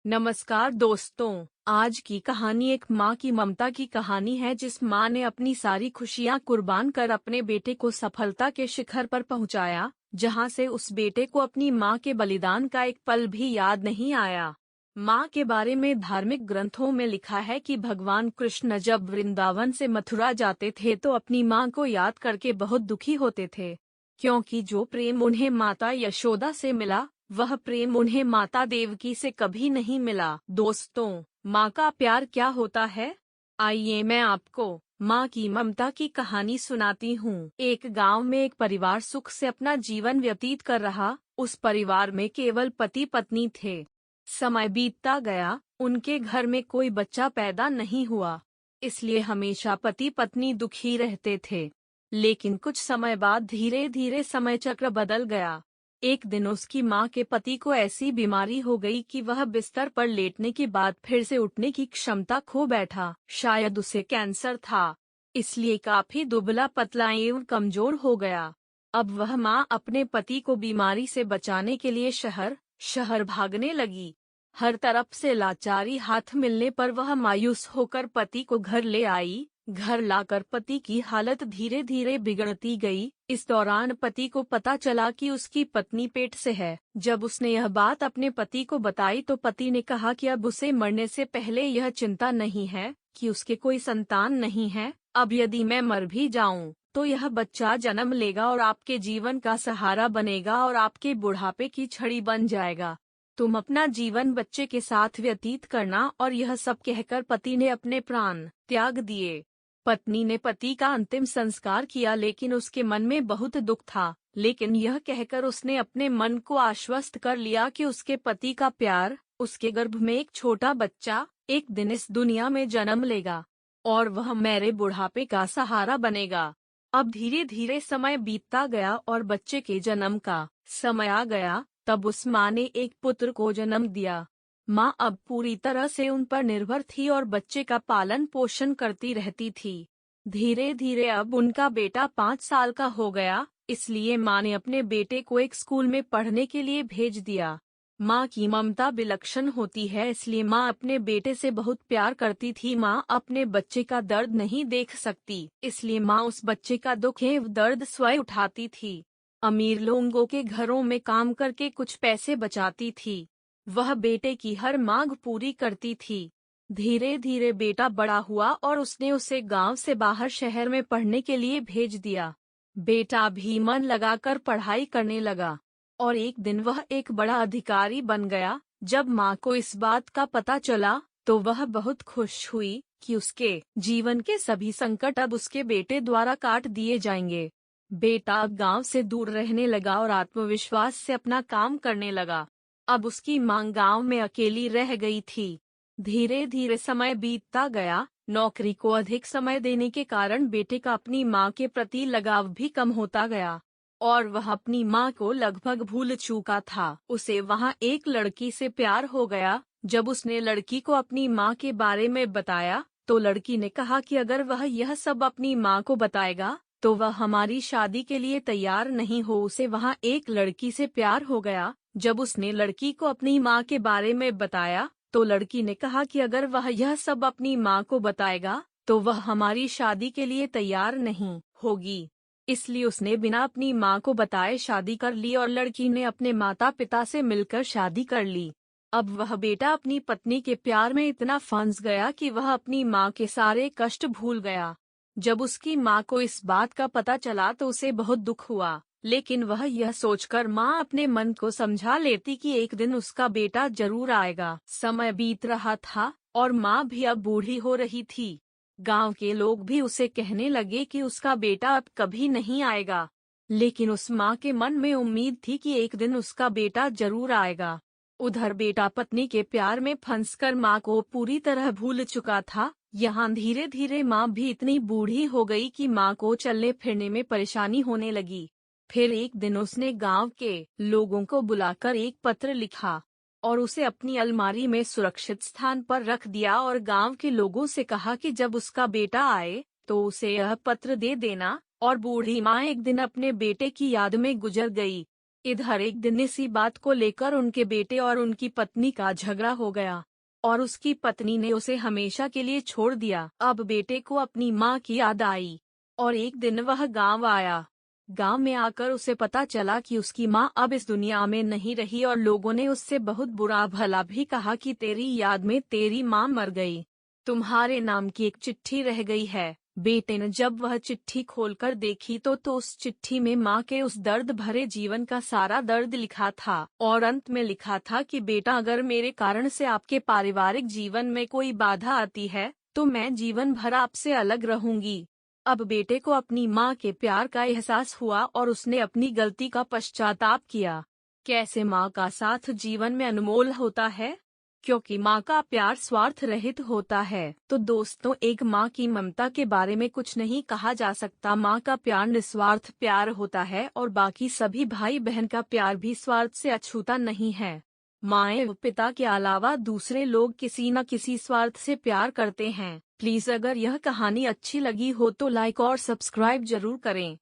नमस्कार दोस्तों। आज की कहानी एक माँ की ममता की कहानी है, जिस माँ ने अपनी सारी खुशियाँ कुर्बान कर अपने बेटे को सफलता के शिखर पर पहुँचाया, जहाँ से उस बेटे को अपनी माँ के बलिदान का एक पल भी याद नहीं आया। माँ के बारे में धार्मिक ग्रंथों में लिखा है कि भगवान कृष्ण जब वृंदावन से मथुरा जाते थे तो अपनी माँ को याद करके बहुत दुखी होते थे, क्योंकि जो प्रेम उन्हें माता यशोदा से मिला, वह प्रेम उन्हें माता देवकी से कभी नहीं मिला। दोस्तों, माँ का प्यार क्या होता है? आइए मैं आपको माँ की ममता की कहानी सुनाती हूँ। एक गांव में एक परिवार सुख से अपना जीवन व्यतीत कर रहा। उस परिवार में केवल पति पत्नी थे। समय बीतता गया, उनके घर में कोई बच्चा पैदा नहीं हुआ, इसलिए हमेशा पति पत्नी दुखी रहते थे। लेकिन कुछ समय बाद धीरे धीरे समय चक्र बदल गया। एक दिन उसकी माँ के पति को ऐसी बीमारी हो गई कि वह बिस्तर पर लेटने के बाद फिर से उठने की क्षमता खो बैठा। शायद उसे कैंसर था, इसलिए काफी दुबला पतला एवं कमजोर हो गया। अब वह माँ अपने पति को बीमारी से बचाने के लिए शहर शहर भागने लगी। हर तरफ से लाचारी हाथ मिलने पर वह मायूस होकर पति को घर ले आई। घर लाकर पति की हालत धीरे धीरे बिगड़ती गई। इस दौरान पति को पता चला कि उसकी पत्नी पेट से है। जब उसने यह बात अपने पति को बताई तो पति ने कहा कि अब उसे मरने से पहले यह चिंता नहीं है कि उसके कोई संतान नहीं है। अब यदि मैं मर भी जाऊं तो यह बच्चा जन्म लेगा और आपके जीवन का सहारा बनेगा और आपके बुढ़ापे की छड़ी बन जाएगा। तुम अपना जीवन बच्चे के साथ व्यतीत करना। और यह सब कहकर पति ने अपने प्राण त्याग दिए। पत्नी ने पति का अंतिम संस्कार किया, लेकिन उसके मन में बहुत दुख था। लेकिन यह कहकर उसने अपने मन को आश्वस्त कर लिया कि उसके पति का प्यार, उसके गर्भ में एक छोटा बच्चा एक दिन इस दुनिया में जन्म लेगा और वह मेरे बुढ़ापे का सहारा बनेगा। अब धीरे धीरे समय बीतता गया और बच्चे के जन्म का समय आ गया। तब उस माँ ने एक पुत्र को जन्म दिया। माँ अब पूरी तरह से उन पर निर्भर थी और बच्चे का पालन पोषण करती रहती थी। धीरे धीरे अब उनका बेटा 5 साल का हो गया, इसलिए माँ ने अपने बेटे को एक स्कूल में पढ़ने के लिए भेज दिया। माँ की ममता विलक्षण होती है, इसलिए माँ अपने बेटे से बहुत प्यार करती थी। माँ अपने बच्चे का दर्द नहीं देख सकती, इसलिए माँ उस बच्चे का दुख एवं दर्द स्वयं उठाती थी। अमीर लोगों के घरों में काम करके कुछ पैसे बचाती थी। वह बेटे की हर मांग पूरी करती थी। धीरे धीरे बेटा बड़ा हुआ और उसने उसे गांव से बाहर शहर में पढ़ने के लिए भेज दिया। बेटा भी मन लगाकर पढ़ाई करने लगा और एक दिन वह एक बड़ा अधिकारी बन गया। जब माँ को इस बात का पता चला तो वह बहुत खुश हुई कि उसके जीवन के सभी संकट अब उसके बेटे द्वारा काट दिए जाएंगे। बेटा गांव से दूर रहने लगा और आत्मविश्वास से अपना काम करने लगा। अब उसकी माँ गांव में अकेली रह गई थी। धीरे धीरे समय बीतता गया। नौकरी को अधिक समय देने के कारण बेटे का अपनी माँ के प्रति लगाव भी कम होता गया और वह अपनी माँ को लगभग भूल चुका था। उसे वहाँ एक लड़की से प्यार हो गया। जब उसने लड़की को अपनी माँ के बारे में बताया तो लड़की ने कहा कि अगर वह यह सब अपनी माँ को बताएगा तो वह हमारी शादी के लिए तैयार नहीं हो। उसे वहाँ एक लड़की से प्यार हो गया। जब उसने लड़की को अपनी माँ के बारे में बताया तो लड़की ने कहा कि अगर वह यह सब अपनी माँ को बताएगा तो वह हमारी शादी के लिए तैयार नहीं होगी। इसलिए उसने बिना अपनी माँ को बताए शादी कर ली और लड़की ने अपने माता पिता से मिलकर शादी कर ली। अब वह बेटा अपनी पत्नी के प्यार में इतना फंस गया कि वह अपनी माँ के सारे कष्ट भूल गया। जब उसकी माँ को इस बात का पता चला तो उसे बहुत दुख हुआ, लेकिन वह यह सोचकर माँ अपने मन को समझा लेती कि एक दिन उसका बेटा जरूर आएगा। समय बीत रहा था और माँ भी अब बूढ़ी हो रही थी। गांव के लोग भी उसे कहने लगे कि उसका बेटा अब कभी नहीं आएगा, लेकिन उस माँ के मन में उम्मीद थी कि एक दिन उसका बेटा जरूर आएगा। उधर बेटा पत्नी के प्यार में फंसकर माँ को पूरी तरह भूल चुका था। यहाँ धीरे धीरे माँ भी इतनी बूढ़ी हो गई कि माँ को चलने फिरने में परेशानी होने लगी। फिर एक दिन उसने गांव के लोगों को बुलाकर एक पत्र लिखा और उसे अपनी अलमारी में सुरक्षित स्थान पर रख दिया और गांव के लोगों से कहा कि जब उसका बेटा आए तो उसे यह पत्र दे देना। और बूढ़ी माँ एक दिन अपने बेटे की याद में गुजर गई। इधर एक दिन इसी बात को लेकर उनके बेटे और उनकी पत्नी का झगड़ा हो गया और उसकी पत्नी ने उसे हमेशा के लिए छोड़ दिया। अब बेटे को अपनी माँ की याद आई और एक दिन वह गांव आया। गांव में आकर उसे पता चला कि उसकी माँ अब इस दुनिया में नहीं रही और लोगों ने उससे बहुत बुरा भला भी कहा कि तेरी याद में तेरी माँ मर गई, तुम्हारे नाम की एक चिट्ठी रह गई है। बेटे ने जब वह चिट्ठी खोलकर देखी तो उस चिट्ठी में माँ के उस दर्द भरे जीवन का सारा दर्द लिखा था और अंत में लिखा था कि बेटा, अगर मेरे कारण से आपके पारिवारिक जीवन में कोई बाधा आती है तो मैं जीवन भर आपसे अलग रहूंगी। अब बेटे को अपनी माँ के प्यार का एहसास हुआ और उसने अपनी गलती का पश्चाताप किया। कैसे माँ का साथ जीवन में अनमोल होता है, क्योंकि माँ का प्यार स्वार्थ रहित होता है। तो दोस्तों, एक माँ की ममता के बारे में कुछ नहीं कहा जा सकता। माँ का प्यार निस्वार्थ प्यार होता है और बाकी सभी भाई बहन का प्यार भी स्वार्थ से अछूता नहीं है। माँ व पिता के अलावा दूसरे लोग किसी न किसी स्वार्थ से प्यार करते हैं। प्लीज अगर यह कहानी अच्छी लगी हो तो लाइक और सब्सक्राइब जरूर करें।